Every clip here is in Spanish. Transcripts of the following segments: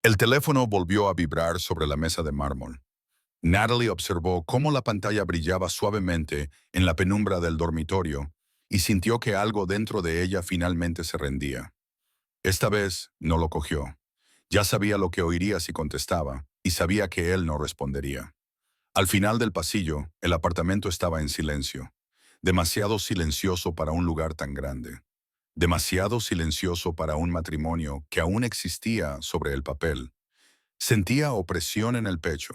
El teléfono volvió a vibrar sobre la mesa de mármol. Natalie observó cómo la pantalla brillaba suavemente en la penumbra del dormitorio y sintió que algo dentro de ella finalmente se rendía. Esta vez no lo cogió. Ya sabía lo que oiría si contestaba y sabía que él no respondería. Al final del pasillo, el apartamento estaba en silencio. Demasiado silencioso para un lugar tan grande. Demasiado silencioso para un matrimonio que aún existía sobre el papel. Sentía opresión en el pecho.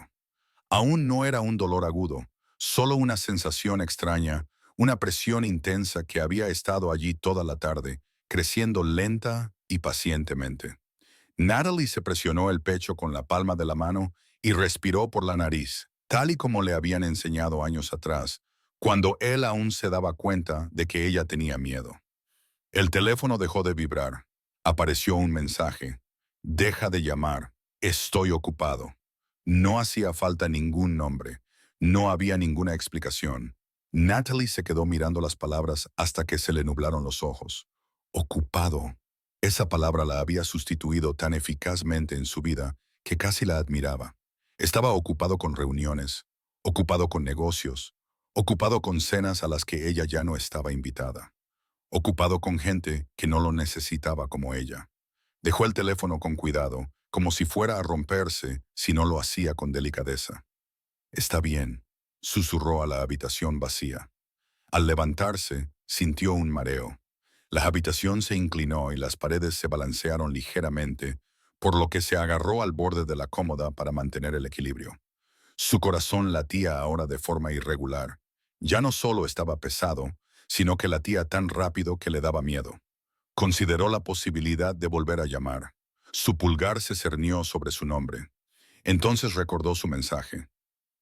Aún no era un dolor agudo, solo una sensación extraña, una presión intensa que había estado allí toda la tarde, creciendo lenta y pacientemente. Natalie se presionó el pecho con la palma de la mano y respiró por la nariz, tal y como le habían enseñado años atrás, cuando él aún se daba cuenta de que ella tenía miedo. El teléfono dejó de vibrar. Apareció un mensaje. Deja de llamar. Estoy ocupado. No hacía falta ningún nombre. No había ninguna explicación. Natalie se quedó mirando las palabras hasta que se le nublaron los ojos. Ocupado. Esa palabra la había sustituido tan eficazmente en su vida que casi la admiraba. Estaba ocupado con reuniones, ocupado con negocios, ocupado con cenas a las que ella ya no estaba invitada. Ocupado con gente que no lo necesitaba como ella. Dejó el teléfono con cuidado, como si fuera a romperse si no lo hacía con delicadeza. Está bien, susurró a la habitación vacía. Al levantarse, sintió un mareo. La habitación se inclinó y las paredes se balancearon ligeramente, por lo que se agarró al borde de la cómoda para mantener el equilibrio. Su corazón latía ahora de forma irregular. Ya no solo estaba pesado, sino que latía tan rápido que le daba miedo. Consideró la posibilidad de volver a llamar. Su pulgar se cernió sobre su nombre. Entonces recordó su mensaje.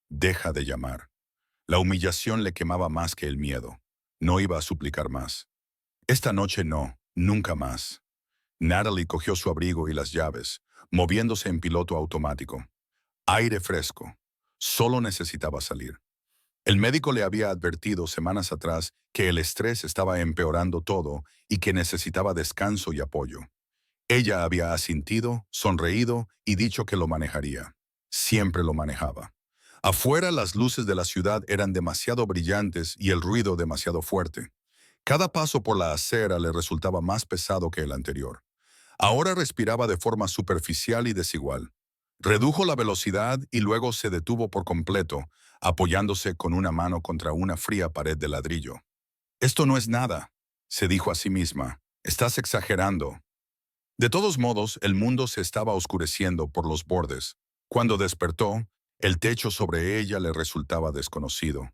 Deja de llamar. La humillación le quemaba más que el miedo. No iba a suplicar más. Esta noche no, nunca más. Natalie cogió su abrigo y las llaves, moviéndose en piloto automático. Aire fresco. Solo necesitaba salir. El médico le había advertido semanas atrás que el estrés estaba empeorando todo y que necesitaba descanso y apoyo. Ella había asintido, sonreído y dicho que lo manejaría. Siempre lo manejaba. Afuera las luces de la ciudad eran demasiado brillantes y el ruido demasiado fuerte. Cada paso por la acera le resultaba más pesado que el anterior. Ahora respiraba de forma superficial y desigual. Redujo la velocidad y luego se detuvo por completo, apoyándose con una mano contra una fría pared de ladrillo. Esto no es nada, se dijo a sí misma. Estás exagerando. De todos modos, el mundo se estaba oscureciendo por los bordes. Cuando despertó, el techo sobre ella le resultaba desconocido.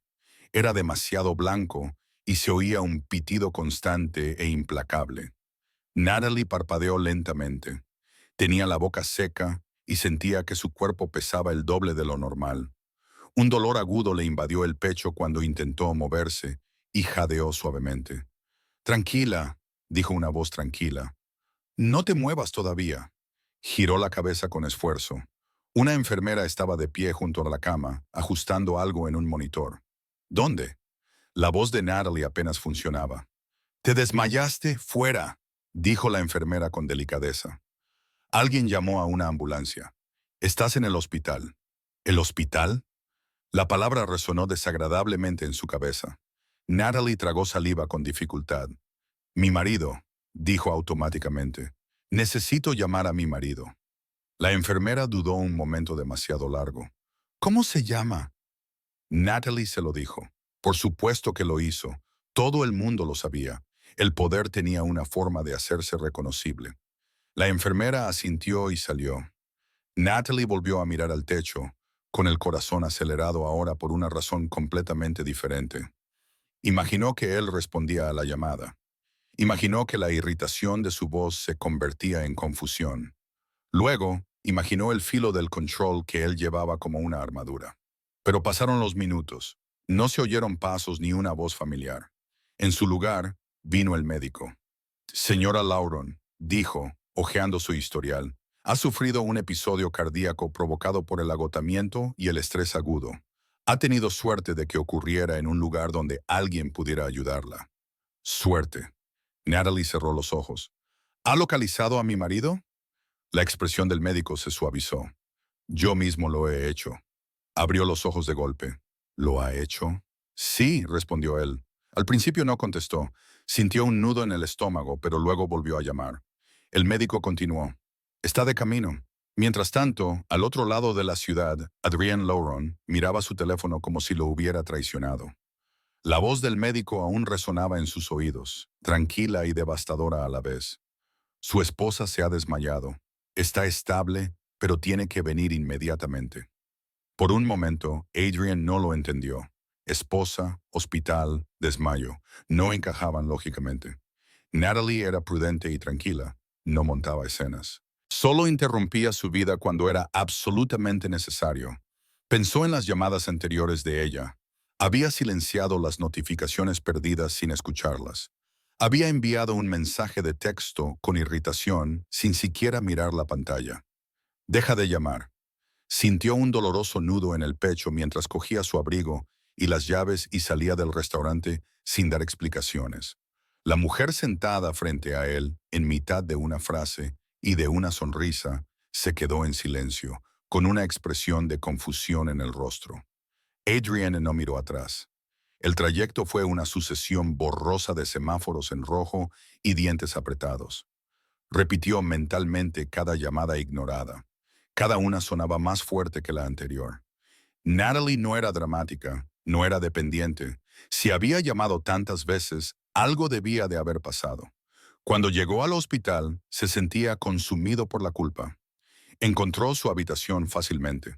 Era demasiado blanco y se oía un pitido constante e implacable. Natalie parpadeó lentamente. Tenía la boca seca y sentía que su cuerpo pesaba el doble de lo normal. Un dolor agudo le invadió el pecho cuando intentó moverse y jadeó suavemente. Tranquila, dijo una voz tranquila. No te muevas todavía. Giró la cabeza con esfuerzo. Una enfermera estaba de pie junto a la cama, ajustando algo en un monitor. ¿Dónde? La voz de Natalie apenas funcionaba. «Te desmayaste, fuera», dijo la enfermera con delicadeza. Alguien llamó a una ambulancia. «Estás en el hospital». «¿El hospital?» La palabra resonó desagradablemente en su cabeza. Natalie tragó saliva con dificultad. «Mi marido», dijo automáticamente. «Necesito llamar a mi marido». La enfermera dudó un momento demasiado largo. «¿Cómo se llama?» Natalie se lo dijo. Por supuesto que lo hizo. Todo el mundo lo sabía. El poder tenía una forma de hacerse reconocible. La enfermera asintió y salió. Natalie volvió a mirar al techo, con el corazón acelerado ahora por una razón completamente diferente. Imaginó que él respondía a la llamada. Imaginó que la irritación de su voz se convertía en confusión. Luego, imaginó el filo del control que él llevaba como una armadura. Pero pasaron los minutos. No se oyeron pasos ni una voz familiar. En su lugar, vino el médico. «Señora Lauron», dijo, hojeando su historial, «ha sufrido un episodio cardíaco provocado por el agotamiento y el estrés agudo. Ha tenido suerte de que ocurriera en un lugar donde alguien pudiera ayudarla». «Suerte». Natalie cerró los ojos. «¿Ha localizado a mi marido?» La expresión del médico se suavizó. Yo mismo lo he hecho. Abrió los ojos de golpe. ¿Lo ha hecho? Sí, respondió él. Al principio no contestó. Sintió un nudo en el estómago, pero luego volvió a llamar. El médico continuó. Está de camino. Mientras tanto, al otro lado de la ciudad, Adrienne Lauron miraba su teléfono como si lo hubiera traicionado. La voz del médico aún resonaba en sus oídos, tranquila y devastadora a la vez. Su esposa se ha desmayado. Está estable, pero tiene que venir inmediatamente. Por un momento, Adrian no lo entendió. Esposa, hospital, desmayo, no encajaban lógicamente. Natalie era prudente y tranquila, no montaba escenas. Solo interrumpía su vida cuando era absolutamente necesario. Pensó en las llamadas anteriores de ella. Había silenciado las notificaciones perdidas sin escucharlas. Había enviado un mensaje de texto con irritación sin siquiera mirar la pantalla. Deja de llamar. Sintió un doloroso nudo en el pecho mientras cogía su abrigo y las llaves y salía del restaurante sin dar explicaciones. La mujer sentada frente a él, en mitad de una frase y de una sonrisa, se quedó en silencio, con una expresión de confusión en el rostro. Adrienne no miró atrás. El trayecto fue una sucesión borrosa de semáforos en rojo y dientes apretados. Repitió mentalmente cada llamada ignorada. Cada una sonaba más fuerte que la anterior. Natalie no era dramática, no era dependiente. Si había llamado tantas veces, algo debía de haber pasado. Cuando llegó al hospital, se sentía consumido por la culpa. Encontró su habitación fácilmente.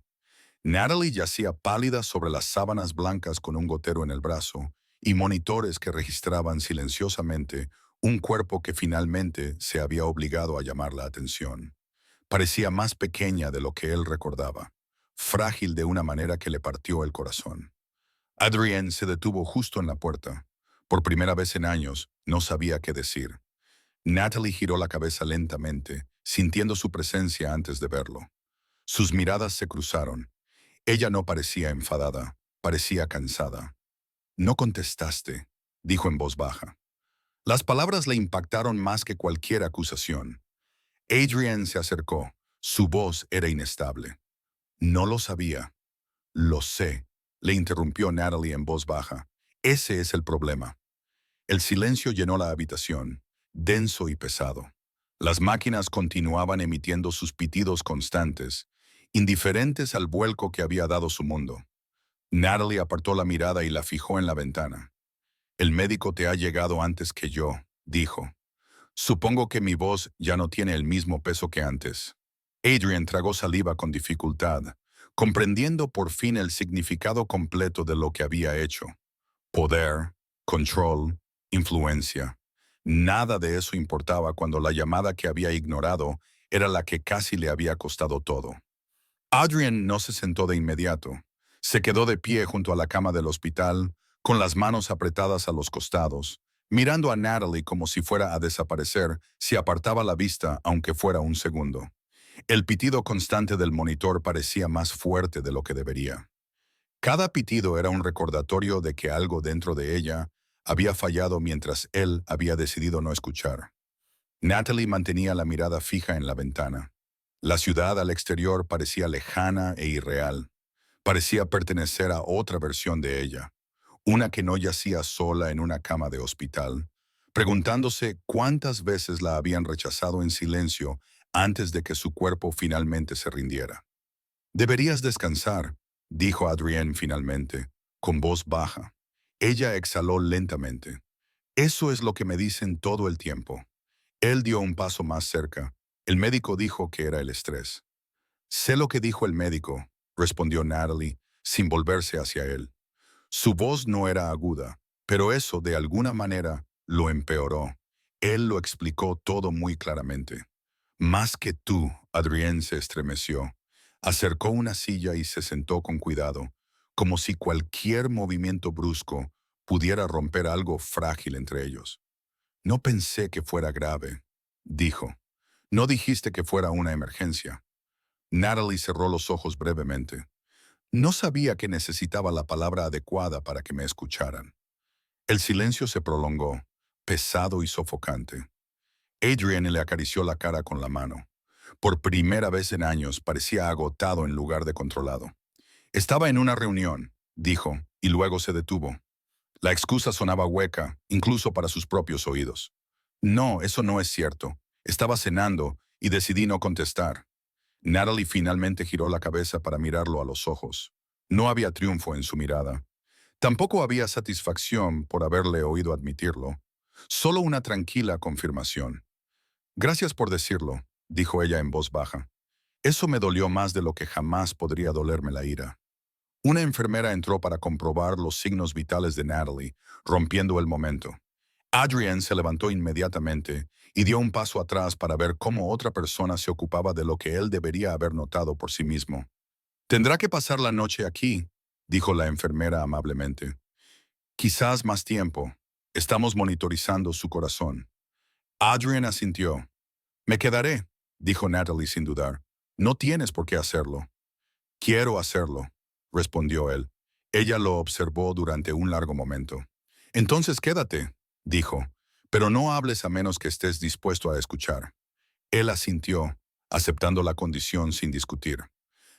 Natalie yacía pálida sobre las sábanas blancas con un gotero en el brazo y monitores que registraban silenciosamente un cuerpo que finalmente se había obligado a llamar la atención. Parecía más pequeña de lo que él recordaba, frágil de una manera que le partió el corazón. Adrienne se detuvo justo en la puerta. Por primera vez en años, no sabía qué decir. Natalie giró la cabeza lentamente, sintiendo su presencia antes de verlo. Sus miradas se cruzaron. Ella no parecía enfadada, parecía cansada. No contestaste, dijo en voz baja. Las palabras le impactaron más que cualquier acusación. Adrienne se acercó. Su voz era inestable. No lo sabía. Lo sé, le interrumpió Natalie en voz baja. Ese es el problema. El silencio llenó la habitación, denso y pesado. Las máquinas continuaban emitiendo sus pitidos constantes, indiferentes al vuelco que había dado su mundo. Natalie apartó la mirada y la fijó en la ventana. El médico te ha llegado antes que yo, dijo. Supongo que mi voz ya no tiene el mismo peso que antes. Adrian tragó saliva con dificultad, comprendiendo por fin el significado completo de lo que había hecho. Poder, control, influencia. Nada de eso importaba cuando la llamada que había ignorado era la que casi le había costado todo. Adrian no se sentó de inmediato. Se quedó de pie junto a la cama del hospital, con las manos apretadas a los costados, mirando a Natalie como si fuera a desaparecer si apartaba la vista aunque fuera un segundo. El pitido constante del monitor parecía más fuerte de lo que debería. Cada pitido era un recordatorio de que algo dentro de ella había fallado mientras él había decidido no escuchar. Natalie mantenía la mirada fija en la ventana. La ciudad al exterior parecía lejana e irreal. Parecía pertenecer a otra versión de ella, una que no yacía sola en una cama de hospital, preguntándose cuántas veces la habían rechazado en silencio antes de que su cuerpo finalmente se rindiera. Deberías descansar, dijo Adrienne finalmente, con voz baja. Ella exhaló lentamente. Eso es lo que me dicen todo el tiempo. Él dio un paso más cerca. El médico dijo que era el estrés. Sé lo que dijo el médico, respondió Natalie, sin volverse hacia él. Su voz no era aguda, pero eso de alguna manera lo empeoró. Él lo explicó todo muy claramente. Más que tú, Adrienne se estremeció. Acercó una silla y se sentó con cuidado, como si cualquier movimiento brusco pudiera romper algo frágil entre ellos. No pensé que fuera grave, dijo. No dijiste que fuera una emergencia. Natalie cerró los ojos brevemente. No sabía que necesitaba la palabra adecuada para que me escucharan. El silencio se prolongó, pesado y sofocante. Adrienne le acarició la cara con la mano. Por primera vez en años parecía agotado en lugar de controlado. Estaba en una reunión, dijo, y luego se detuvo. La excusa sonaba hueca, incluso para sus propios oídos. No, eso no es cierto. Estaba cenando y decidí no contestar. Natalie finalmente giró la cabeza para mirarlo a los ojos. No había triunfo en su mirada. Tampoco había satisfacción por haberle oído admitirlo. Solo una tranquila confirmación. Gracias por decirlo, dijo ella en voz baja. Eso me dolió más de lo que jamás podría dolerme la ira. Una enfermera entró para comprobar los signos vitales de Natalie, rompiendo el momento. Adrian se levantó inmediatamente y dio un paso atrás para ver cómo otra persona se ocupaba de lo que él debería haber notado por sí mismo. Tendrá que pasar la noche aquí, dijo la enfermera amablemente. Quizás más tiempo. Estamos monitorizando su corazón. Adrian asintió. Me quedaré, dijo Natalie sin dudar. No tienes por qué hacerlo. Quiero hacerlo, respondió él. Ella lo observó durante un largo momento. Entonces quédate, dijo, pero no hables a menos que estés dispuesto a escuchar. Él asintió, aceptando la condición sin discutir.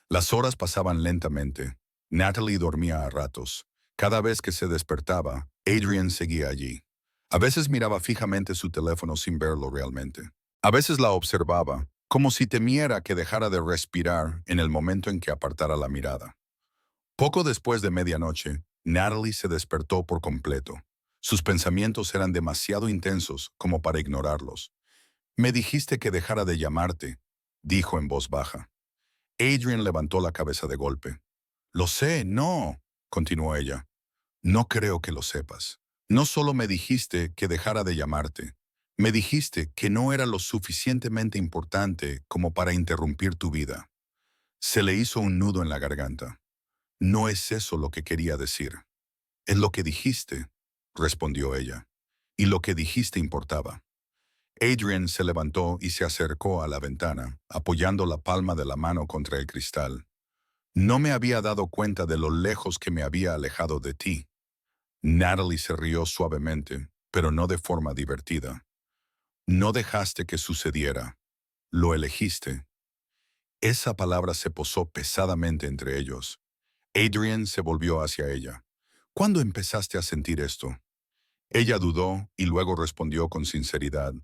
Las horas pasaban lentamente. Natalie dormía a ratos. Cada vez que se despertaba, Adrian seguía allí. A veces miraba fijamente su teléfono sin verlo realmente. A veces la observaba, como si temiera que dejara de respirar en el momento en que apartara la mirada. Poco después de medianoche, Natalie se despertó por completo. Sus pensamientos eran demasiado intensos como para ignorarlos. Me dijiste que dejara de llamarte, dijo en voz baja. Adrian levantó la cabeza de golpe. Lo sé, no, continuó ella. No creo que lo sepas. No solo me dijiste que dejara de llamarte, me dijiste que no era lo suficientemente importante como para interrumpir tu vida. Se le hizo un nudo en la garganta. No es eso lo que quería decir. Es lo que dijiste, respondió ella. Y lo que dijiste importaba. Adrian se levantó y se acercó a la ventana, apoyando la palma de la mano contra el cristal. No me había dado cuenta de lo lejos que me había alejado de ti. Natalie se rió suavemente, pero no de forma divertida. No dejaste que sucediera. Lo elegiste. Esa palabra se posó pesadamente entre ellos. Adrian se volvió hacia ella. ¿Cuándo empezaste a sentir esto? Ella dudó y luego respondió con sinceridad.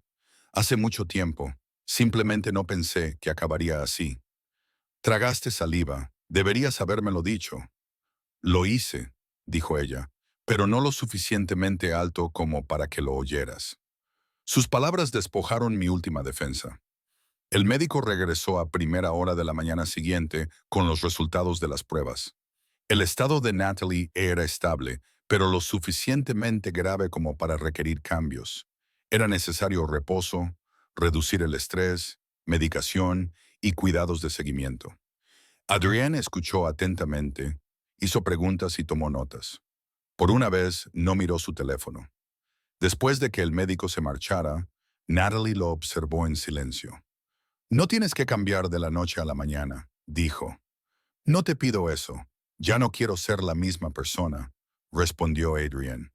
Hace mucho tiempo. Simplemente no pensé que acabaría así. Tragaste saliva. Deberías habérmelo dicho. Lo hice, dijo ella, pero no lo suficientemente alto como para que lo oyeras. Sus palabras despojaron mi última defensa. El médico regresó a primera hora de la mañana siguiente con los resultados de las pruebas. El estado de Natalie era estable, pero lo suficientemente grave como para requerir cambios. Era necesario reposo, reducir el estrés, medicación y cuidados de seguimiento. Adrienne escuchó atentamente, hizo preguntas y tomó notas. Por una vez no miró su teléfono. Después de que el médico se marchara, Natalie lo observó en silencio. No tienes que cambiar de la noche a la mañana, dijo. No te pido eso. Ya no quiero ser la misma persona, respondió Adrienne.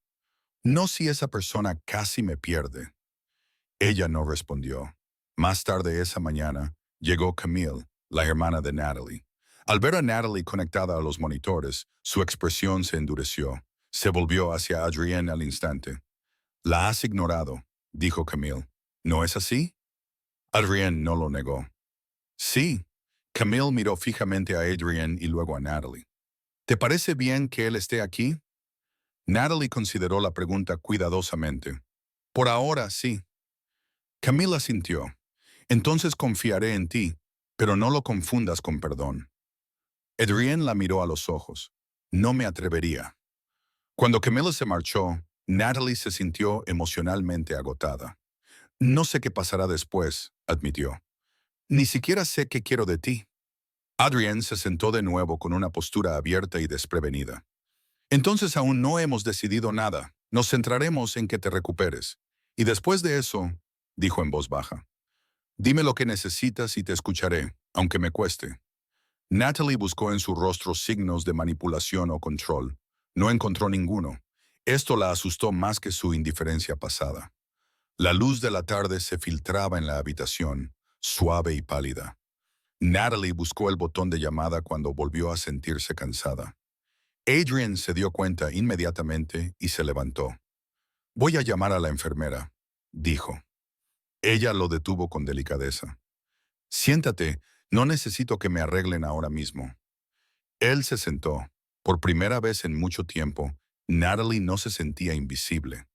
No si esa persona casi me pierde. Ella no respondió. Más tarde esa mañana, llegó Camille, la hermana de Natalie. Al ver a Natalie conectada a los monitores, su expresión se endureció. Se volvió hacia Adrienne al instante. La has ignorado, dijo Camille. ¿No es así? Adrienne no lo negó. Sí. Camille miró fijamente a Adrienne y luego a Natalie. ¿Te parece bien que él esté aquí? Natalie consideró la pregunta cuidadosamente. Por ahora, sí. Camille asintió. Entonces confiaré en ti, pero no lo confundas con perdón. Adrienne la miró a los ojos. No me atrevería. Cuando Camille se marchó, Natalie se sintió emocionalmente agotada. No sé qué pasará después, admitió. Ni siquiera sé qué quiero de ti. Adrienne se sentó de nuevo con una postura abierta y desprevenida. Entonces aún no hemos decidido nada. Nos centraremos en que te recuperes. Y después de eso, dijo en voz baja, dime lo que necesitas y te escucharé, aunque me cueste. Natalie buscó en su rostro signos de manipulación o control. No encontró ninguno. Esto la asustó más que su indiferencia pasada. La luz de la tarde se filtraba en la habitación, suave y pálida. Natalie buscó el botón de llamada cuando volvió a sentirse cansada. Adrian se dio cuenta inmediatamente y se levantó. «Voy a llamar a la enfermera», dijo. Ella lo detuvo con delicadeza. «Siéntate, no necesito que me arreglen ahora mismo». Él se sentó. Por primera vez en mucho tiempo, Natalie no se sentía invisible.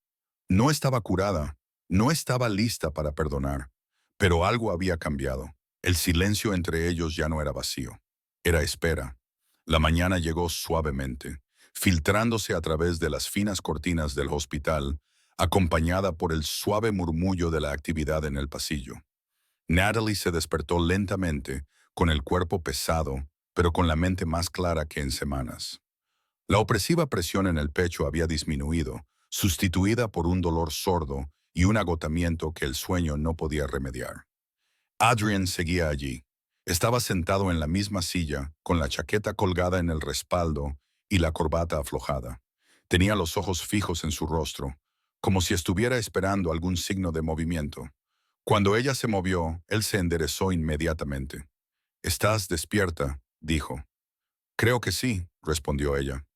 No estaba curada, no estaba lista para perdonar, pero algo había cambiado. El silencio entre ellos ya no era vacío, era espera. La mañana llegó suavemente, filtrándose a través de las finas cortinas del hospital, acompañada por el suave murmullo de la actividad en el pasillo. Natalie se despertó lentamente, con el cuerpo pesado, pero con la mente más clara que en semanas. La opresiva presión en el pecho había disminuido, sustituida por un dolor sordo y un agotamiento que el sueño no podía remediar. Adrian seguía allí. Estaba sentado en la misma silla, con la chaqueta colgada en el respaldo y la corbata aflojada. Tenía los ojos fijos en su rostro, como si estuviera esperando algún signo de movimiento. Cuando ella se movió, él se enderezó inmediatamente. «¿Estás despierta?», dijo. «Creo que sí», respondió ella.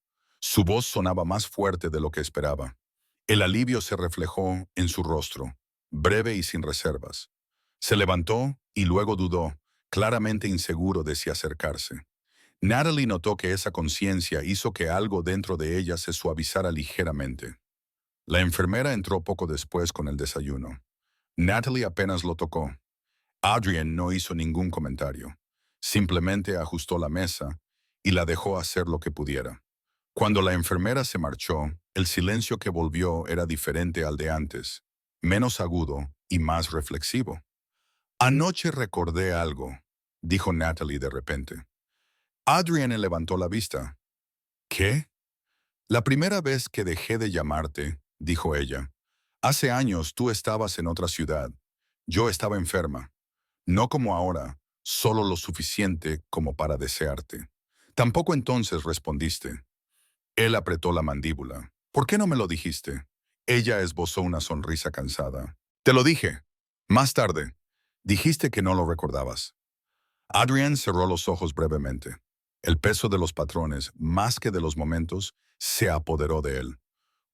Su voz sonaba más fuerte de lo que esperaba. El alivio se reflejó en su rostro, breve y sin reservas. Se levantó y luego dudó, claramente inseguro de si acercarse. Natalie notó que esa conciencia hizo que algo dentro de ella se suavizara ligeramente. La enfermera entró poco después con el desayuno. Natalie apenas lo tocó. Adrian no hizo ningún comentario. Simplemente ajustó la mesa y la dejó hacer lo que pudiera. Cuando la enfermera se marchó, el silencio que volvió era diferente al de antes, menos agudo y más reflexivo. «Anoche recordé algo», dijo Natalie de repente. Adrian levantó la vista. «¿Qué?». «La primera vez que dejé de llamarte», dijo ella. «Hace años tú estabas en otra ciudad. Yo estaba enferma. No como ahora, solo lo suficiente como para desearte. Tampoco entonces respondiste». Él apretó la mandíbula. «¿Por qué no me lo dijiste?». Ella esbozó una sonrisa cansada. «Te lo dije. Más tarde. Dijiste que no lo recordabas». Adrian cerró los ojos brevemente. El peso de los patrones, más que de los momentos, se apoderó de él.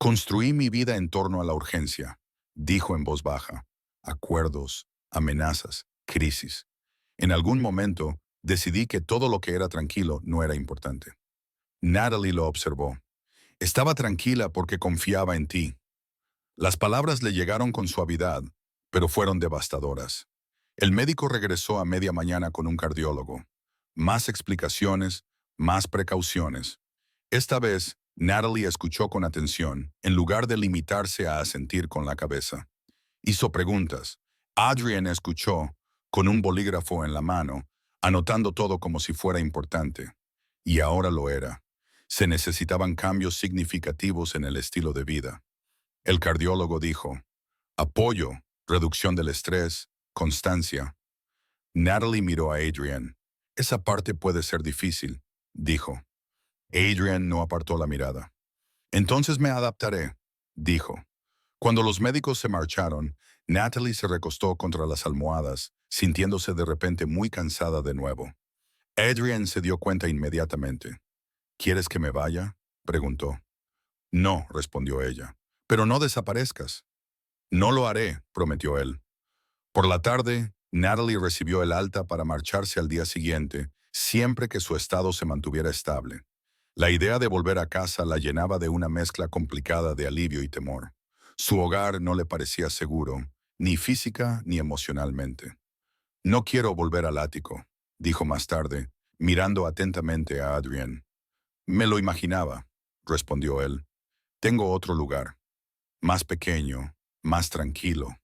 «Construí mi vida en torno a la urgencia», dijo en voz baja. «Acuerdos, amenazas, crisis. En algún momento, decidí que todo lo que era tranquilo no era importante». Natalie lo observó. «Estaba tranquila porque confiaba en ti». Las palabras le llegaron con suavidad, pero fueron devastadoras. El médico regresó a media mañana con un cardiólogo. Más explicaciones, más precauciones. Esta vez, Natalie escuchó con atención, en lugar de limitarse a asentir con la cabeza. Hizo preguntas. Adrian escuchó, con un bolígrafo en la mano, anotando todo como si fuera importante. Y ahora lo era. Se necesitaban cambios significativos en el estilo de vida. El cardiólogo dijo: «Apoyo, reducción del estrés, constancia». Natalie miró a Adrian. «Esa parte puede ser difícil», dijo. Adrian no apartó la mirada. «Entonces me adaptaré», dijo. Cuando los médicos se marcharon, Natalie se recostó contra las almohadas, sintiéndose de repente muy cansada de nuevo. Adrian se dio cuenta inmediatamente. «¿Quieres que me vaya?», preguntó. «No», respondió ella. «Pero no desaparezcas». «No lo haré», prometió él. Por la tarde, Natalie recibió el alta para marcharse al día siguiente, siempre que su estado se mantuviera estable. La idea de volver a casa la llenaba de una mezcla complicada de alivio y temor. Su hogar no le parecía seguro, ni física ni emocionalmente. «No quiero volver al ático», dijo más tarde, mirando atentamente a Adrian. «Me lo imaginaba», respondió él. «Tengo otro lugar, más pequeño, más tranquilo».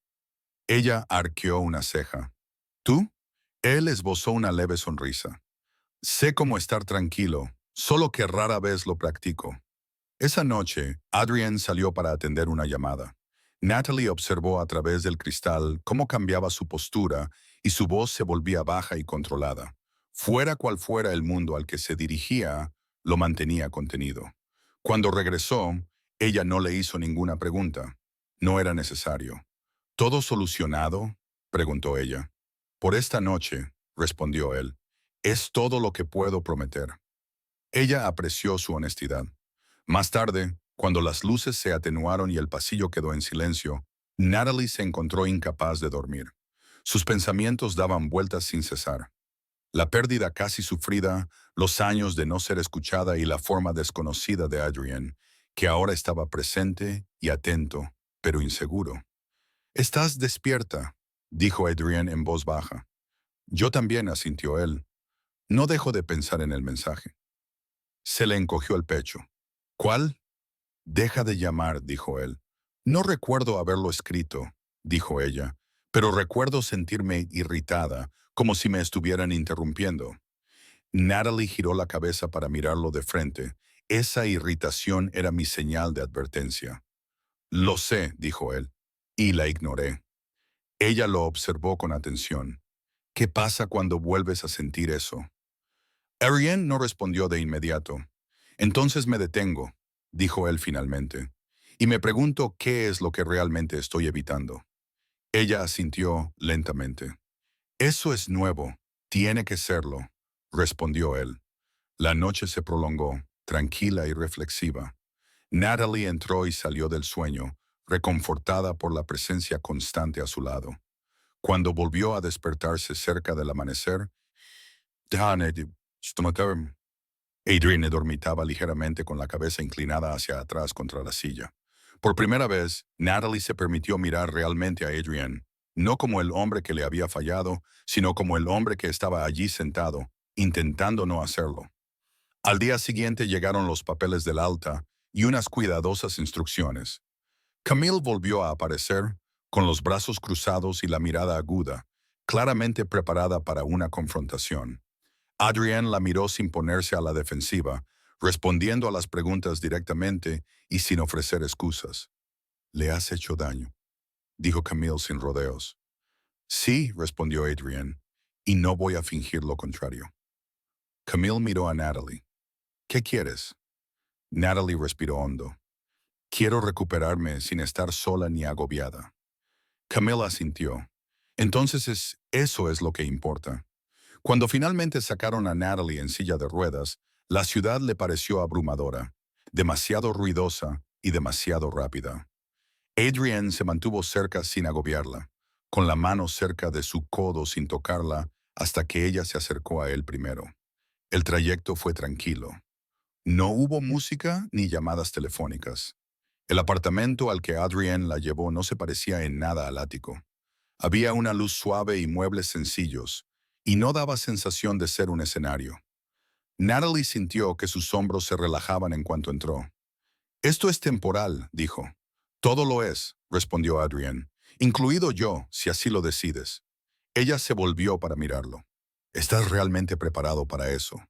Ella arqueó una ceja. «¿Tú?». Él esbozó una leve sonrisa. «Sé cómo estar tranquilo, solo que rara vez lo practico». Esa noche, Adrian salió para atender una llamada. Natalie observó a través del cristal cómo cambiaba su postura y su voz se volvía baja y controlada. Fuera cual fuera el mundo al que se dirigía, lo mantenía contenido. Cuando regresó, ella no le hizo ninguna pregunta. No era necesario. «¿Todo solucionado?», preguntó ella. Por esta noche, respondió él, es todo lo que puedo prometer. Ella apreció su honestidad. Más tarde, cuando las luces se atenuaron y el pasillo quedó en silencio, Natalie se encontró incapaz de dormir. Sus pensamientos daban vueltas sin cesar. La pérdida casi sufrida, los años de no ser escuchada y la forma desconocida de Adrian, que ahora estaba presente y atento, pero inseguro. «Estás despierta», dijo Adrian en voz baja. «Yo también», asintió él. «No dejo de pensar en el mensaje». Se le encogió el pecho. «¿Cuál?» «Deja de llamar», dijo él. «No recuerdo haberlo escrito», dijo ella, «pero recuerdo sentirme irritada, como si me estuvieran interrumpiendo». Natalie giró la cabeza para mirarlo de frente. Esa irritación era mi señal de advertencia. «Lo sé», dijo él, y la ignoré. Ella lo observó con atención. «¿Qué pasa cuando vuelves a sentir eso?» Ariane no respondió de inmediato. «Entonces me detengo», dijo él finalmente, «y me pregunto qué es lo que realmente estoy evitando». Ella asintió lentamente. «Eso es nuevo. Tiene que serlo», respondió él. La noche se prolongó, tranquila y reflexiva. Natalie entró y salió del sueño, reconfortada por la presencia constante a su lado. Cuando volvió a despertarse cerca del amanecer, Adrian dormitaba ligeramente con la cabeza inclinada hacia atrás contra la silla. Por primera vez, Natalie se permitió mirar realmente a Adrian, no como el hombre que le había fallado, sino como el hombre que estaba allí sentado, intentando no hacerlo. Al día siguiente llegaron los papeles del alta y unas cuidadosas instrucciones. Camille volvió a aparecer, con los brazos cruzados y la mirada aguda, claramente preparada para una confrontación. Adrian la miró sin ponerse a la defensiva, respondiendo a las preguntas directamente y sin ofrecer excusas. «Le has hecho daño», dijo Camille sin rodeos. «Sí», respondió Adrian, «y no voy a fingir lo contrario». Camille miró a Natalie. «¿Qué quieres?» Natalie respiró hondo. «Quiero recuperarme sin estar sola ni agobiada». Camille asintió. «Entonces eso es lo que importa». Cuando finalmente sacaron a Natalie en silla de ruedas, la ciudad le pareció abrumadora, demasiado ruidosa y demasiado rápida. Adrian se mantuvo cerca sin agobiarla, con la mano cerca de su codo sin tocarla hasta que ella se acercó a él primero. El trayecto fue tranquilo. No hubo música ni llamadas telefónicas. El apartamento al que Adrian la llevó no se parecía en nada al ático. Había una luz suave y muebles sencillos, y no daba sensación de ser un escenario. Natalie sintió que sus hombros se relajaban en cuanto entró. «Esto es temporal», dijo. «Todo lo es», respondió Adrian, «incluido yo, si así lo decides». Ella se volvió para mirarlo. «¿Estás realmente preparado para eso?»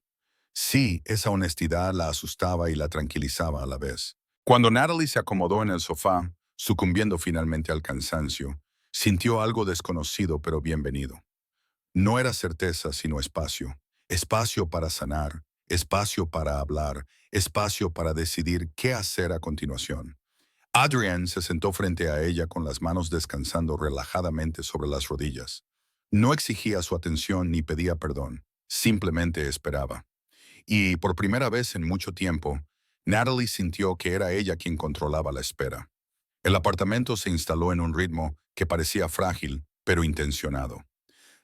Sí, esa honestidad la asustaba y la tranquilizaba a la vez. Cuando Natalie se acomodó en el sofá, sucumbiendo finalmente al cansancio, sintió algo desconocido pero bienvenido. No era certeza, sino espacio. Espacio para sanar, espacio para hablar, espacio para decidir qué hacer a continuación. Adrian se sentó frente a ella con las manos descansando relajadamente sobre las rodillas. No exigía su atención ni pedía perdón, simplemente esperaba. Y por primera vez en mucho tiempo, Natalie sintió que era ella quien controlaba la espera. El apartamento se instaló en un ritmo que parecía frágil, pero intencionado.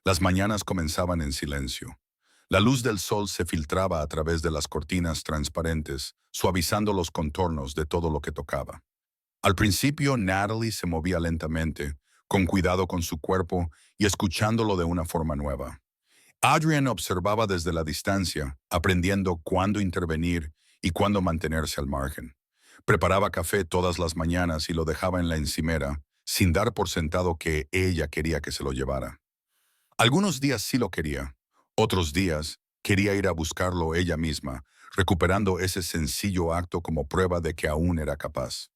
Las mañanas comenzaban en silencio. La luz del sol se filtraba a través de las cortinas transparentes, suavizando los contornos de todo lo que tocaba. Al principio, Natalie se movía lentamente, con cuidado con su cuerpo y escuchándolo de una forma nueva. Adrian observaba desde la distancia, aprendiendo cuándo intervenir y cuándo mantenerse al margen. Preparaba café todas las mañanas y lo dejaba en la encimera, sin dar por sentado que ella quería que se lo llevara. Algunos días sí lo quería, otros días quería ir a buscarlo ella misma, recuperando ese sencillo acto como prueba de que aún era capaz.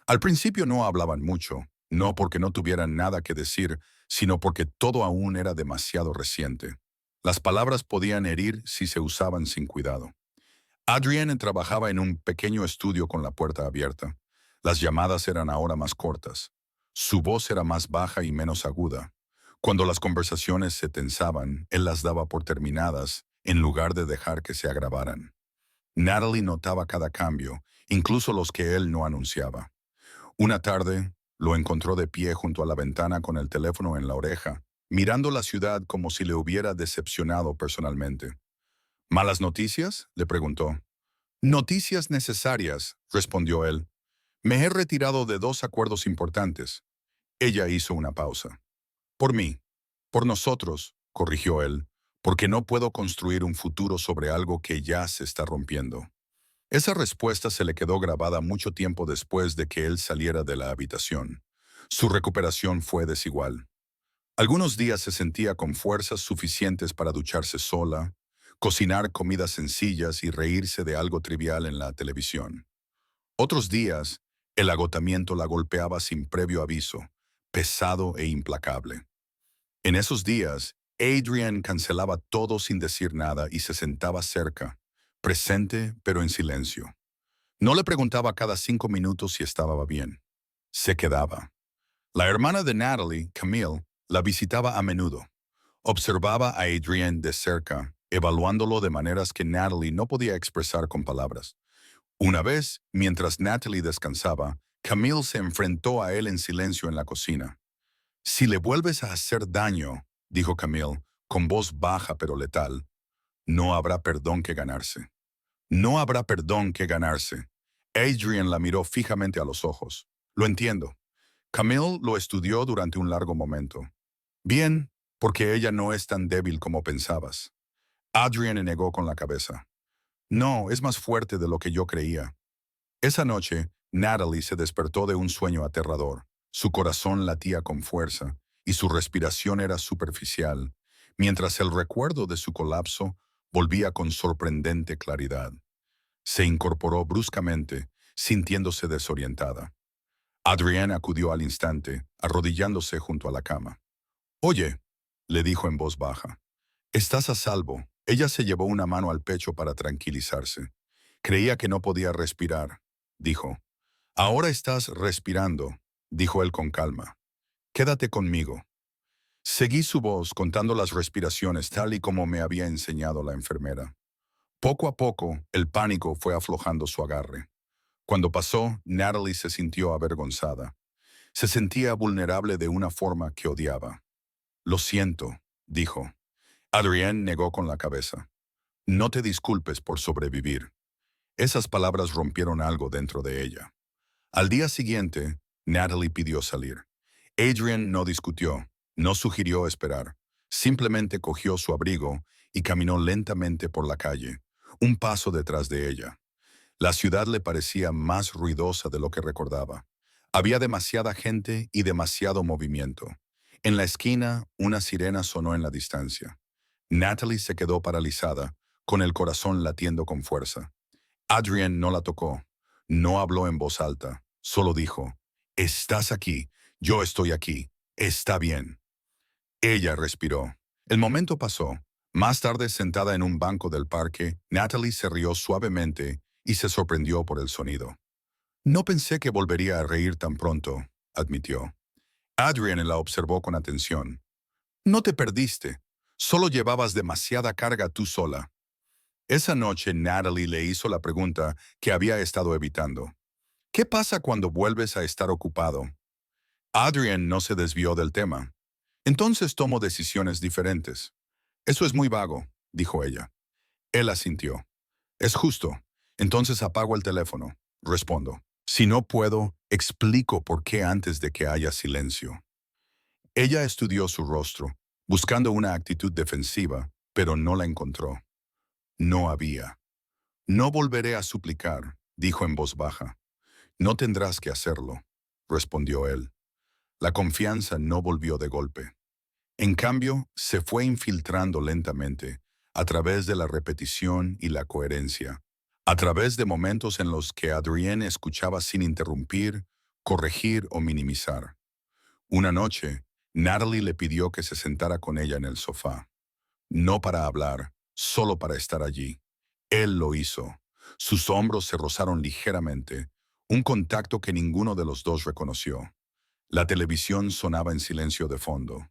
Al principio no hablaban mucho, no porque no tuvieran nada que decir, sino porque todo aún era demasiado reciente. Las palabras podían herir si se usaban sin cuidado. Adrienne trabajaba en un pequeño estudio con la puerta abierta. Las llamadas eran ahora más cortas. Su voz era más baja y menos aguda. Cuando las conversaciones se tensaban, él las daba por terminadas en lugar de dejar que se agravaran. Natalie notaba cada cambio, incluso los que él no anunciaba. Una tarde, lo encontró de pie junto a la ventana con el teléfono en la oreja, mirando la ciudad como si le hubiera decepcionado personalmente. ¿Malas noticias?, le preguntó. Noticias necesarias, respondió él. Me he retirado de 2 acuerdos importantes. Ella hizo una pausa. Por mí, por nosotros, corrigió él, porque no puedo construir un futuro sobre algo que ya se está rompiendo. Esa respuesta se le quedó grabada mucho tiempo después de que él saliera de la habitación. Su recuperación fue desigual. Algunos días se sentía con fuerzas suficientes para ducharse sola, cocinar comidas sencillas y reírse de algo trivial en la televisión. Otros días, el agotamiento la golpeaba sin previo aviso, pesado e implacable. En esos días, Adrian cancelaba todo sin decir nada y se sentaba cerca, presente pero en silencio. No le preguntaba cada 5 minutos si estaba bien. Se quedaba. La hermana de Natalie, Camille, la visitaba a menudo. Observaba a Adrian de cerca, evaluándolo de maneras que Natalie no podía expresar con palabras. Una vez, mientras Natalie descansaba, Camille se enfrentó a él en silencio en la cocina. Si le vuelves a hacer daño, dijo Camille, con voz baja pero letal, no habrá perdón que ganarse. No habrá perdón que ganarse. Adrian la miró fijamente a los ojos. Lo entiendo. Camille lo estudió durante un largo momento. Bien, porque ella no es tan débil como pensabas. Adrian negó con la cabeza. No, es más fuerte de lo que yo creía. Esa noche, Natalie se despertó de un sueño aterrador. Su corazón latía con fuerza y su respiración era superficial, mientras el recuerdo de su colapso volvía con sorprendente claridad. Se incorporó bruscamente, sintiéndose desorientada. Adrienne acudió al instante, arrodillándose junto a la cama. «Oye», le dijo en voz baja, «estás a salvo». Ella se llevó una mano al pecho para tranquilizarse. Creía que no podía respirar, dijo. «Ahora estás respirando», dijo él con calma. «Quédate conmigo». Seguí su voz contando las respiraciones tal y como me había enseñado la enfermera. Poco a poco, el pánico fue aflojando su agarre. Cuando pasó, Natalie se sintió avergonzada. Se sentía vulnerable de una forma que odiaba. «Lo siento», dijo. Adrienne negó con la cabeza. «No te disculpes por sobrevivir». Esas palabras rompieron algo dentro de ella. Al día siguiente, Natalie pidió salir. Adrian no discutió, no sugirió esperar. Simplemente cogió su abrigo y caminó lentamente por la calle, un paso detrás de ella. La ciudad le parecía más ruidosa de lo que recordaba. Había demasiada gente y demasiado movimiento. En la esquina, una sirena sonó en la distancia. Natalie se quedó paralizada, con el corazón latiendo con fuerza. Adrian no la tocó. No habló en voz alta. Solo dijo, «Estás aquí. Yo estoy aquí. Está bien». Ella respiró. El momento pasó. Más tarde, sentada en un banco del parque, Natalie se rió suavemente y se sorprendió por el sonido. «No pensé que volvería a reír tan pronto», admitió. Adrian la observó con atención. «No te perdiste. Solo llevabas demasiada carga tú sola». Esa noche Natalie le hizo la pregunta que había estado evitando. «¿Qué pasa cuando vuelves a estar ocupado?» Adrian no se desvió del tema. «Entonces tomo decisiones diferentes». «Eso es muy vago», dijo ella. Él asintió. «Es justo. Entonces apago el teléfono», respondo. «Si no puedo, explico por qué antes de que haya silencio». Ella estudió su rostro, buscando una actitud defensiva, pero no la encontró. No había. «No volveré a suplicar», dijo en voz baja. «No tendrás que hacerlo», respondió él. La confianza no volvió de golpe. En cambio, se fue infiltrando lentamente, a través de la repetición y la coherencia, a través de momentos en los que Adrienne escuchaba sin interrumpir, corregir o minimizar. Una noche, Natalie le pidió que se sentara con ella en el sofá. No para hablar, solo para estar allí. Él lo hizo. Sus hombros se rozaron ligeramente, un contacto que ninguno de los dos reconoció. La televisión sonaba en silencio de fondo.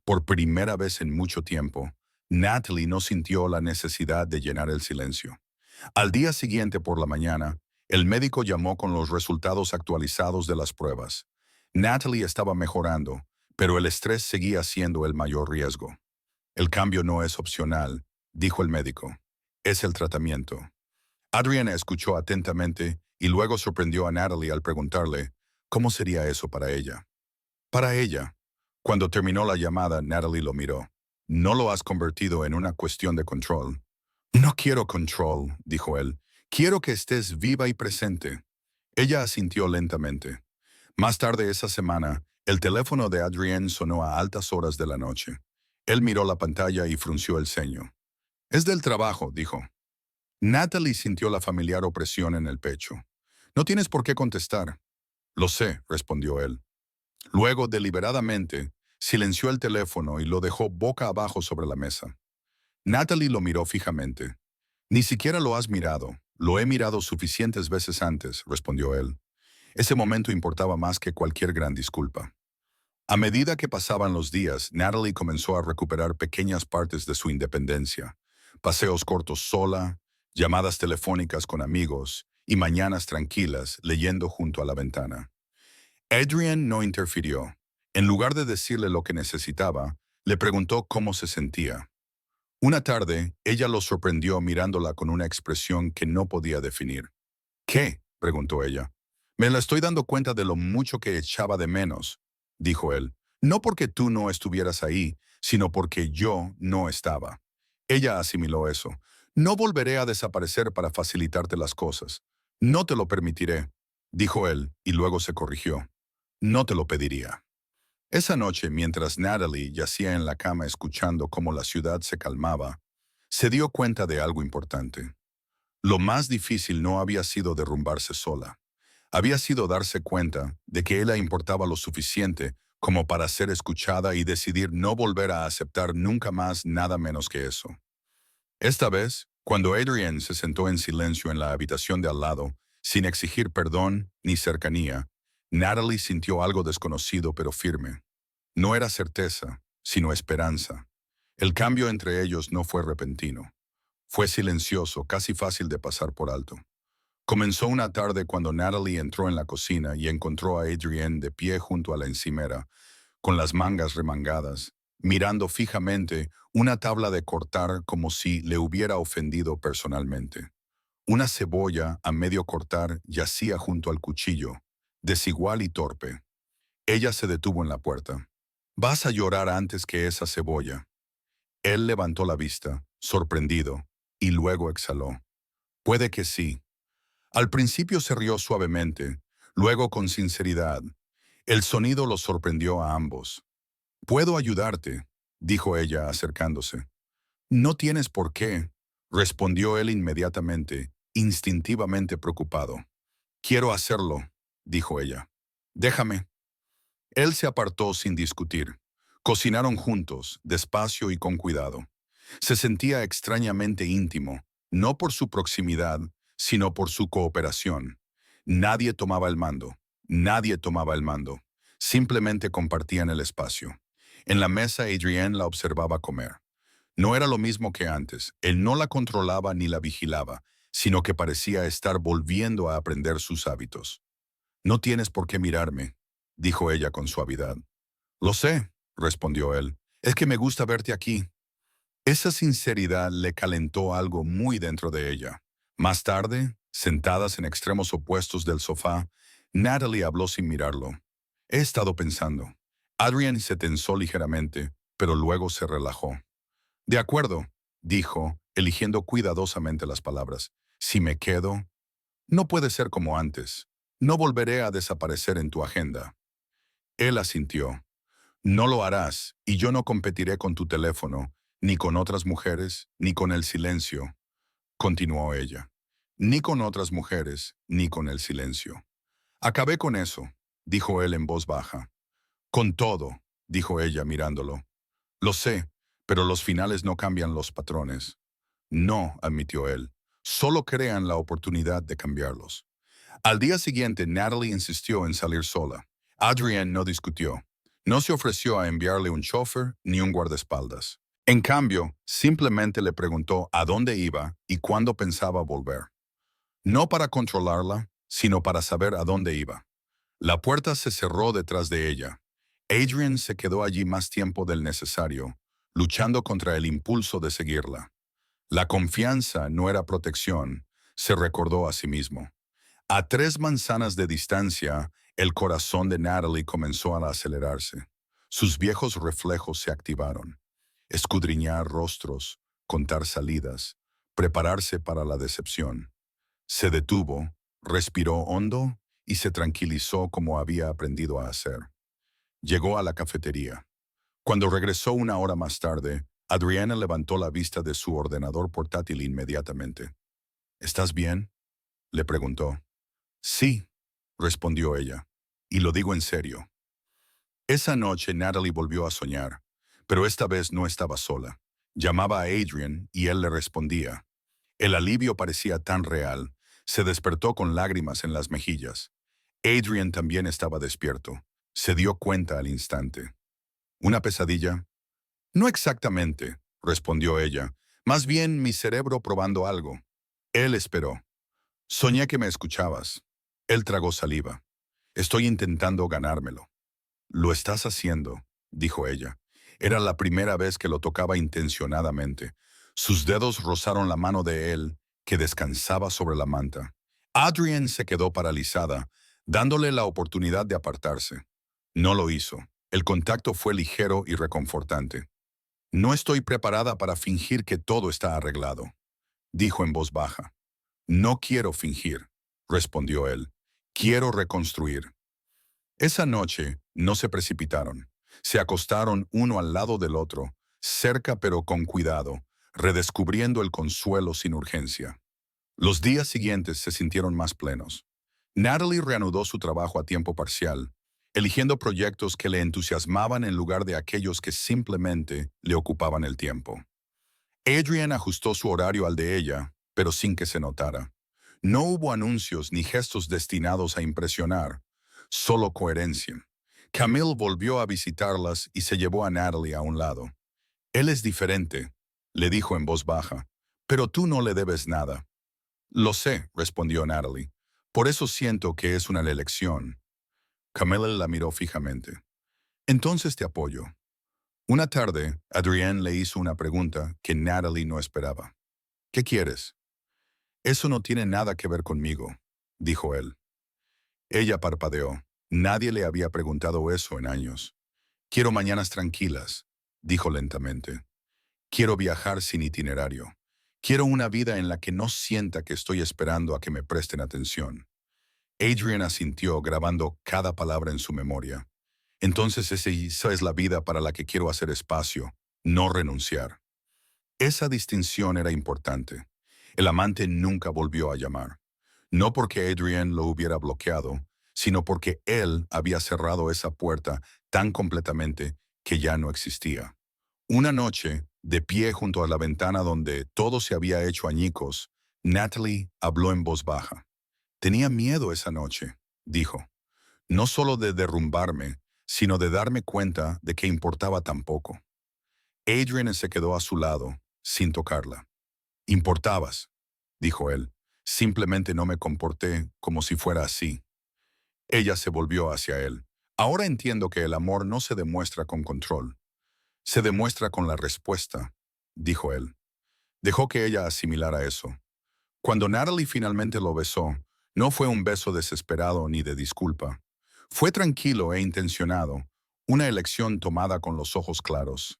Por primera vez en mucho tiempo, Natalie no sintió la necesidad de llenar el silencio. Al día siguiente por la mañana, el médico llamó con los resultados actualizados de las pruebas. Natalie estaba mejorando, pero el estrés seguía siendo el mayor riesgo. El cambio no es opcional, dijo el médico. Es el tratamiento. Adriana escuchó atentamente y luego sorprendió a Natalie al preguntarle, ¿cómo sería eso para ella? Para ella. Cuando terminó la llamada, Natalie lo miró. No lo has convertido en una cuestión de control. No quiero control, dijo él. Quiero que estés viva y presente. Ella asintió lentamente. Más tarde esa semana, el teléfono de Adrienne sonó a altas horas de la noche. Él miró la pantalla y frunció el ceño. Es del trabajo, dijo. Natalie sintió la familiar opresión en el pecho. No tienes por qué contestar. Lo sé, respondió él. Luego, deliberadamente, silenció el teléfono y lo dejó boca abajo sobre la mesa. Natalie lo miró fijamente. Ni siquiera lo has mirado. Lo he mirado suficientes veces antes, respondió él. Ese momento importaba más que cualquier gran disculpa. A medida que pasaban los días, Natalie comenzó a recuperar pequeñas partes de su independencia. Paseos cortos sola, llamadas telefónicas con amigos y mañanas tranquilas leyendo junto a la ventana. Adrian no interfirió. En lugar de decirle lo que necesitaba, le preguntó cómo se sentía. Una tarde, ella lo sorprendió mirándola con una expresión que no podía definir. ¿Qué? Preguntó ella. Me la estoy dando cuenta de lo mucho que echaba de menos, dijo él. No porque tú no estuvieras ahí, sino porque yo no estaba. Ella asimiló eso. No volveré a desaparecer para facilitarte las cosas. No te lo permitiré, dijo él, y luego se corrigió. No te lo pediría. Esa noche, mientras Natalie yacía en la cama escuchando cómo la ciudad se calmaba, se dio cuenta de algo importante. Lo más difícil no había sido derrumbarse sola. Había sido darse cuenta de que él la importaba lo suficiente como para ser escuchada y decidir no volver a aceptar nunca más nada menos que eso. Esta vez, cuando Adrienne se sentó en silencio en la habitación de al lado, sin exigir perdón ni cercanía, Natalie sintió algo desconocido pero firme. No era certeza, sino esperanza. El cambio entre ellos no fue repentino. Fue silencioso, casi fácil de pasar por alto. Comenzó una tarde cuando Natalie entró en la cocina y encontró a Adrienne de pie junto a la encimera, con las mangas remangadas, mirando fijamente una tabla de cortar como si le hubiera ofendido personalmente. Una cebolla a medio cortar yacía junto al cuchillo, desigual y torpe. Ella se detuvo en la puerta. «Vas a llorar antes que esa cebolla». Él levantó la vista, sorprendido, y luego exhaló. «Puede que sí». Al principio se rió suavemente, luego con sinceridad. El sonido los sorprendió a ambos. «Puedo ayudarte», dijo ella acercándose. «No tienes por qué», respondió él inmediatamente, instintivamente preocupado. «Quiero hacerlo», dijo ella. «Déjame». Él se apartó sin discutir. Cocinaron juntos, despacio y con cuidado. Se sentía extrañamente íntimo, no por su proximidad, sino por su cooperación. Nadie tomaba el mando. Nadie tomaba el mando. Simplemente compartían el espacio. En la mesa, Adrienne la observaba comer. No era lo mismo que antes. Él no la controlaba ni la vigilaba, sino que parecía estar volviendo a aprender sus hábitos. «No tienes por qué mirarme», dijo ella con suavidad. «Lo sé», respondió él. «Es que me gusta verte aquí». Esa sinceridad le calentó algo muy dentro de ella. Más tarde, sentadas en extremos opuestos del sofá, Natalie habló sin mirarlo. «He estado pensando». Adrian se tensó ligeramente, pero luego se relajó. «De acuerdo», dijo, eligiendo cuidadosamente las palabras. «Si me quedo, no puede ser como antes. No volveré a desaparecer en tu agenda». Él asintió. «No lo harás, y yo no competiré con tu teléfono, ni con otras mujeres, ni con el silencio», continuó ella. «Ni con otras mujeres, ni con el silencio». «Acabé con eso», dijo él en voz baja. «Con todo», dijo ella mirándolo. «Lo sé, pero los finales no cambian los patrones». «No», admitió él. «Solo crean la oportunidad de cambiarlos». Al día siguiente, Natalie insistió en salir sola. Adrienne no discutió. No se ofreció a enviarle un chofer ni un guardaespaldas. En cambio, simplemente le preguntó a dónde iba y cuándo pensaba volver. No para controlarla, sino para saber a dónde iba. La puerta se cerró detrás de ella. Adrian se quedó allí más tiempo del necesario, luchando contra el impulso de seguirla. La confianza no era protección, se recordó a sí mismo. A 3 manzanas de distancia, el corazón de Natalie comenzó a acelerarse. Sus viejos reflejos se activaron. Escudriñar rostros, contar salidas, prepararse para la decepción. Se detuvo, respiró hondo y se tranquilizó como había aprendido a hacer. Llegó a la cafetería. Cuando regresó 1 hora más tarde, Adriana levantó la vista de su ordenador portátil inmediatamente. ¿Estás bien?, le preguntó. Sí, respondió ella, y lo digo en serio. Esa noche Natalie volvió a soñar, pero esta vez no estaba sola. Llamaba a Adrian y él le respondía. El alivio parecía tan real. Se despertó con lágrimas en las mejillas. Adrian también estaba despierto. Se dio cuenta al instante. ¿Una pesadilla? No exactamente, respondió ella. Más bien mi cerebro probando algo. Él esperó. Soñé que me escuchabas. Él tragó saliva. Estoy intentando ganármelo. Lo estás haciendo, dijo ella. Era la primera vez que lo tocaba intencionadamente. Sus dedos rozaron la mano de él, que descansaba sobre la manta. Adrian se quedó paralizada, dándole la oportunidad de apartarse. No lo hizo. El contacto fue ligero y reconfortante. No estoy preparada para fingir que todo está arreglado, dijo en voz baja. No quiero fingir, respondió él. Quiero reconstruir. Esa noche no se precipitaron. Se acostaron uno al lado del otro, cerca pero con cuidado, redescubriendo el consuelo sin urgencia. Los días siguientes se sintieron más plenos. Natalie reanudó su trabajo a tiempo parcial, eligiendo proyectos que le entusiasmaban en lugar de aquellos que simplemente le ocupaban el tiempo. Adrian ajustó su horario al de ella, pero sin que se notara. No hubo anuncios ni gestos destinados a impresionar, solo coherencia. Camille volvió a visitarlas y se llevó a Natalie a un lado. Él es diferente, le dijo en voz baja, pero tú no le debes nada. Lo sé, respondió Natalie. Por eso siento que es una elección. Camille la miró fijamente. Entonces te apoyo. Una tarde, Adrienne le hizo una pregunta que Natalie no esperaba. ¿Qué quieres? Eso no tiene nada que ver conmigo, dijo él. Ella parpadeó. Nadie le había preguntado eso en años. Quiero mañanas tranquilas, dijo lentamente. Quiero viajar sin itinerario. Quiero una vida en la que no sienta que estoy esperando a que me presten atención. Adrian asintió, grabando cada palabra en su memoria. Entonces esa es la vida para la que quiero hacer espacio, no renunciar. Esa distinción era importante. El amante nunca volvió a llamar. No porque Adrian lo hubiera bloqueado, sino porque él había cerrado esa puerta tan completamente que ya no existía. Una noche, de pie junto a la ventana donde todo se había hecho añicos, Natalie habló en voz baja. Tenía miedo esa noche, dijo. No solo de derrumbarme, sino de darme cuenta de que importaba tan poco. Adrian se quedó a su lado, sin tocarla. Importabas, dijo él. Simplemente no me comporté como si fuera así. Ella se volvió hacia él. Ahora entiendo que el amor no se demuestra con control. Se demuestra con la respuesta, dijo él. Dejó que ella asimilara eso. Cuando Natalie finalmente lo besó, no fue un beso desesperado ni de disculpa. Fue tranquilo e intencionado, una elección tomada con los ojos claros.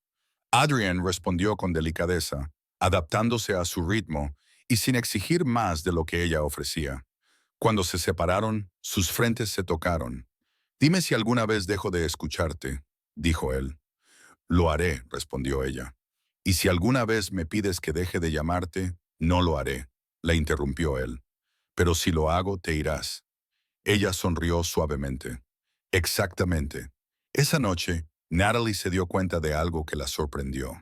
Adrian respondió con delicadeza, adaptándose a su ritmo y sin exigir más de lo que ella ofrecía. Cuando se separaron, sus frentes se tocaron. Dime si alguna vez dejo de escucharte, dijo él. Lo haré, respondió ella. Y si alguna vez me pides que deje de llamarte, no lo haré, la interrumpió él. Pero si lo hago, te irás. Ella sonrió suavemente. Exactamente. Esa noche, Natalie se dio cuenta de algo que la sorprendió.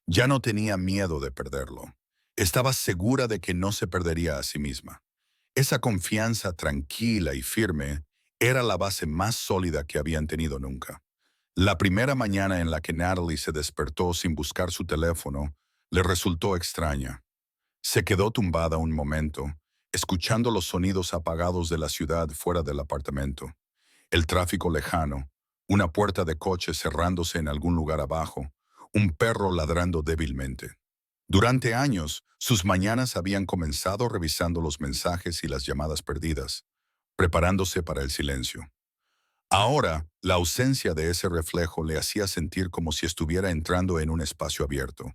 Ya no tenía miedo de perderlo. Estaba segura de que no se perdería a sí misma. Esa confianza tranquila y firme era la base más sólida que habían tenido nunca. La primera mañana en la que Natalie se despertó sin buscar su teléfono le resultó extraña. Se quedó tumbada un momento, escuchando los sonidos apagados de la ciudad fuera del apartamento. El tráfico lejano, una puerta de coche cerrándose en algún lugar abajo, un perro ladrando débilmente. Durante años, sus mañanas habían comenzado revisando los mensajes y las llamadas perdidas, preparándose para el silencio. Ahora, la ausencia de ese reflejo le hacía sentir como si estuviera entrando en un espacio abierto.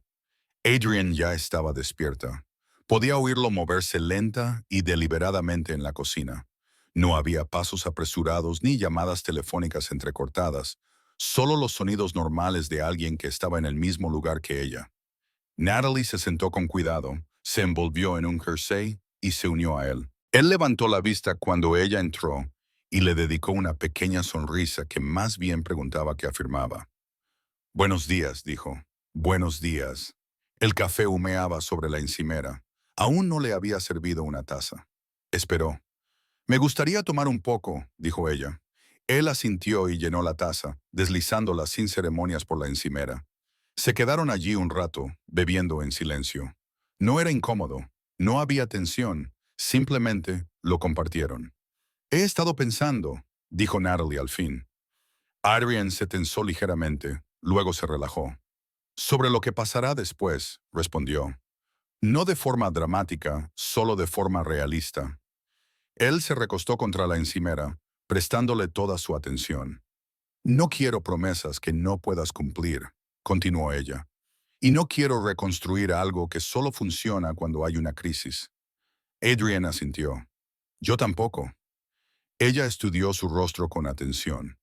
Adrienne ya estaba despierta. Podía oírlo moverse lenta y deliberadamente en la cocina. No había pasos apresurados ni llamadas telefónicas entrecortadas, solo los sonidos normales de alguien que estaba en el mismo lugar que ella. Natalie se sentó con cuidado, se envolvió en un jersey y se unió a él. Él levantó la vista cuando ella entró y le dedicó una pequeña sonrisa que más bien preguntaba que afirmaba. «Buenos días», dijo. «Buenos días». El café humeaba sobre la encimera. Aún no le había servido una taza. Esperó. «Me gustaría tomar un poco», dijo ella. Él asintió y llenó la taza, deslizándola sin ceremonias por la encimera. Se quedaron allí un rato, bebiendo en silencio. No era incómodo, no había tensión, simplemente lo compartieron. «He estado pensando», dijo Natalie al fin. Adrienne se tensó ligeramente, luego se relajó. «Sobre lo que pasará después», respondió. No de forma dramática, solo de forma realista. Él se recostó contra la encimera, prestándole toda su atención. «No quiero promesas que no puedas cumplir», continuó ella. «Y no quiero reconstruir algo que solo funciona cuando hay una crisis». Adrienne asintió. «Yo tampoco». Ella estudió su rostro con atención.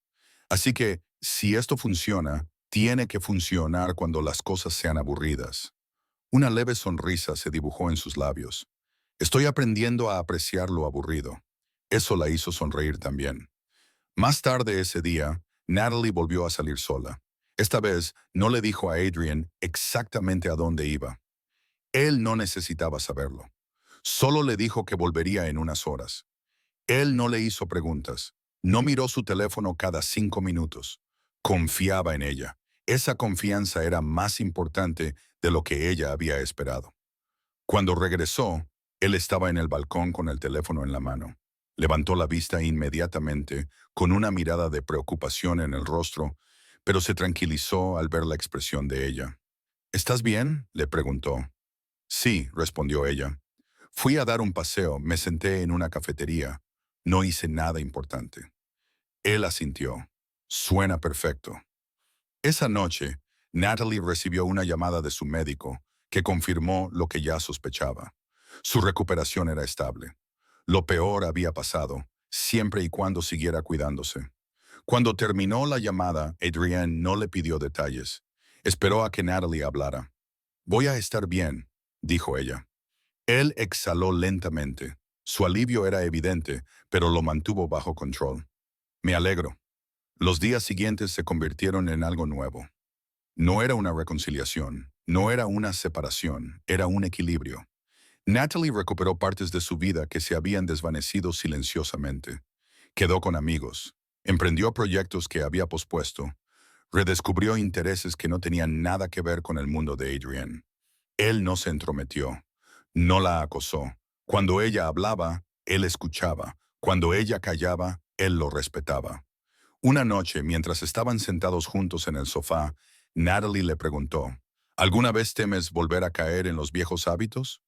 «Así que, si esto funciona, tiene que funcionar cuando las cosas sean aburridas». Una leve sonrisa se dibujó en sus labios. «Estoy aprendiendo a apreciar lo aburrido». Eso la hizo sonreír también. Más tarde ese día, Natalie volvió a salir sola. Esta vez no le dijo a Adrienne exactamente a dónde iba. Él no necesitaba saberlo. Solo le dijo que volvería en unas horas. Él no le hizo preguntas. No miró su teléfono cada 5 minutos. Confiaba en ella. Esa confianza era más importante de lo que ella había esperado. Cuando regresó, él estaba en el balcón con el teléfono en la mano. Levantó la vista inmediatamente, con una mirada de preocupación en el rostro, pero se tranquilizó al ver la expresión de ella. «¿Estás bien?», le preguntó. «Sí», respondió ella. «Fui a dar un paseo, me senté en una cafetería. No hice nada importante». Él asintió. «Suena perfecto». Esa noche, Natalie recibió una llamada de su médico que confirmó lo que ya sospechaba. Su recuperación era estable. Lo peor había pasado, siempre y cuando siguiera cuidándose. Cuando terminó la llamada, Adrienne no le pidió detalles. Esperó a que Natalie hablara. «Voy a estar bien», dijo ella. Él exhaló lentamente. Su alivio era evidente, pero lo mantuvo bajo control. «Me alegro». Los días siguientes se convirtieron en algo nuevo. No era una reconciliación, no era una separación, era un equilibrio. Natalie recuperó partes de su vida que se habían desvanecido silenciosamente. Quedó con amigos, emprendió proyectos que había pospuesto, redescubrió intereses que no tenían nada que ver con el mundo de Adrienne. Él no se entrometió, no la acosó. Cuando ella hablaba, él escuchaba. Cuando ella callaba, él lo respetaba. Una noche, mientras estaban sentados juntos en el sofá, Natalie le preguntó, «¿Alguna vez temes volver a caer en los viejos hábitos?»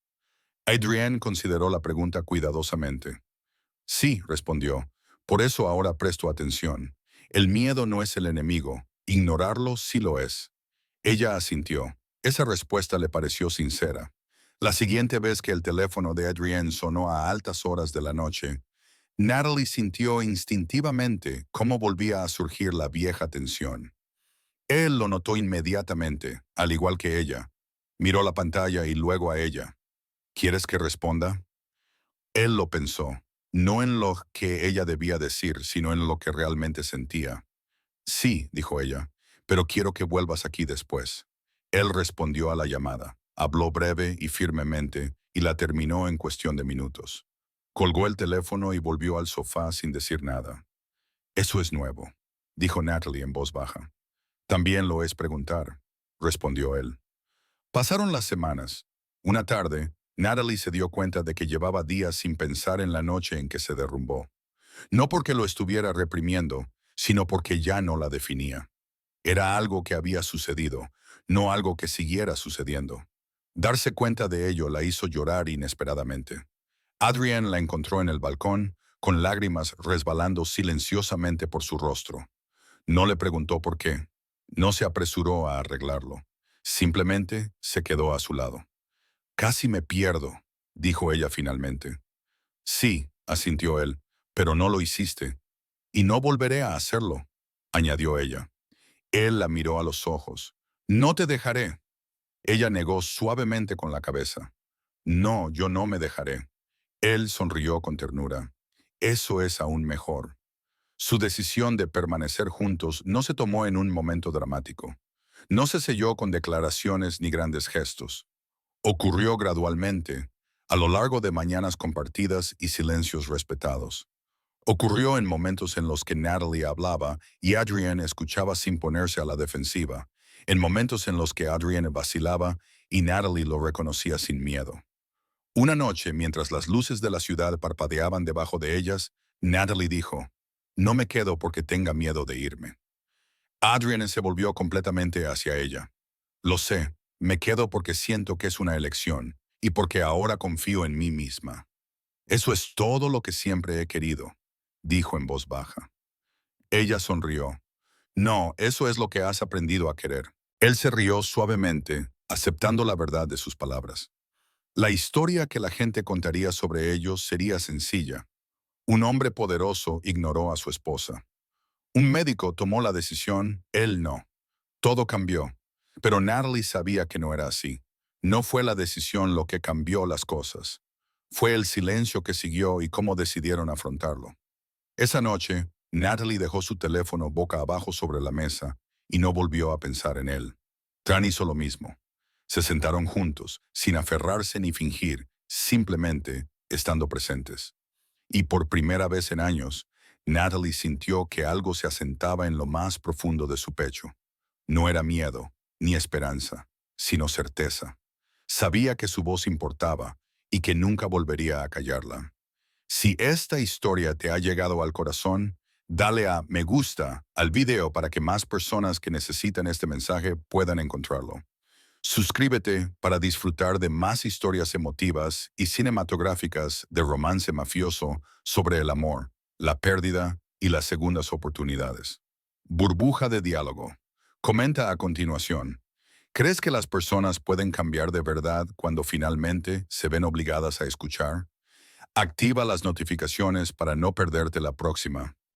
Adrienne consideró la pregunta cuidadosamente. «Sí», respondió, «por eso ahora presto atención. El miedo no es el enemigo, ignorarlo sí lo es». Ella asintió. Esa respuesta le pareció sincera. La siguiente vez que el teléfono de Adrienne sonó a altas horas de la noche, Natalie sintió instintivamente cómo volvía a surgir la vieja tensión. Él lo notó inmediatamente, al igual que ella. Miró la pantalla y luego a ella. «¿Quieres que responda?» Él lo pensó, no en lo que ella debía decir, sino en lo que realmente sentía. «Sí», dijo ella, «pero quiero que vuelvas aquí después». Él respondió a la llamada, habló breve y firmemente y la terminó en cuestión de minutos. Colgó el teléfono y volvió al sofá sin decir nada. «Eso es nuevo», dijo Natalie en voz baja. También lo es preguntar, respondió él. Pasaron las semanas. Una tarde, Natalie se dio cuenta de que llevaba días sin pensar en la noche en que se derrumbó. No porque lo estuviera reprimiendo, sino porque ya no la definía. Era algo que había sucedido, no algo que siguiera sucediendo. Darse cuenta de ello la hizo llorar inesperadamente. Adrienne la encontró en el balcón, con lágrimas resbalando silenciosamente por su rostro. No le preguntó por qué. No se apresuró a arreglarlo. Simplemente se quedó a su lado. Casi me pierdo, dijo ella finalmente. Sí, asintió él, pero no lo hiciste. Y no volveré a hacerlo, añadió ella. Él la miró a los ojos. No te dejaré. Ella negó suavemente con la cabeza. No, yo no me dejaré. Él sonrió con ternura. Eso es aún mejor. Su decisión de permanecer juntos no se tomó en un momento dramático. No se selló con declaraciones ni grandes gestos. Ocurrió gradualmente, a lo largo de mañanas compartidas y silencios respetados. Ocurrió en momentos en los que Natalie hablaba y Adrienne escuchaba sin ponerse a la defensiva, en momentos en los que Adrienne vacilaba y Natalie lo reconocía sin miedo. Una noche, mientras las luces de la ciudad parpadeaban debajo de ellas, Natalie dijo, «No me quedo porque tenga miedo de irme». Adrienne se volvió completamente hacia ella. «Lo sé, me quedo porque siento que es una elección y porque ahora confío en mí misma». «Eso es todo lo que siempre he querido», dijo en voz baja. Ella sonrió. «No, eso es lo que has aprendido a querer». Él se rió suavemente, aceptando la verdad de sus palabras. La historia que la gente contaría sobre ellos sería sencilla. Un hombre poderoso ignoró a su esposa. Un médico tomó la decisión, él no. Todo cambió. Pero Natalie sabía que no era así. No fue la decisión lo que cambió las cosas. Fue el silencio que siguió y cómo decidieron afrontarlo. Esa noche, Natalie dejó su teléfono boca abajo sobre la mesa y no volvió a pensar en él. Tran hizo lo mismo. Se sentaron juntos, sin aferrarse ni fingir, simplemente estando presentes. Y por primera vez en años, Natalie sintió que algo se asentaba en lo más profundo de su pecho. No era miedo, ni esperanza, sino certeza. Sabía que su voz importaba y que nunca volvería a callarla. Si esta historia te ha llegado al corazón, dale a me gusta al video para que más personas que necesitan este mensaje puedan encontrarlo. Suscríbete para disfrutar de más historias emotivas y cinematográficas de romance mafioso sobre el amor, la pérdida y las segundas oportunidades. Burbuja de diálogo. Comenta a continuación. ¿Crees que las personas pueden cambiar de verdad cuando finalmente se ven obligadas a escuchar? Activa las notificaciones para no perderte la próxima.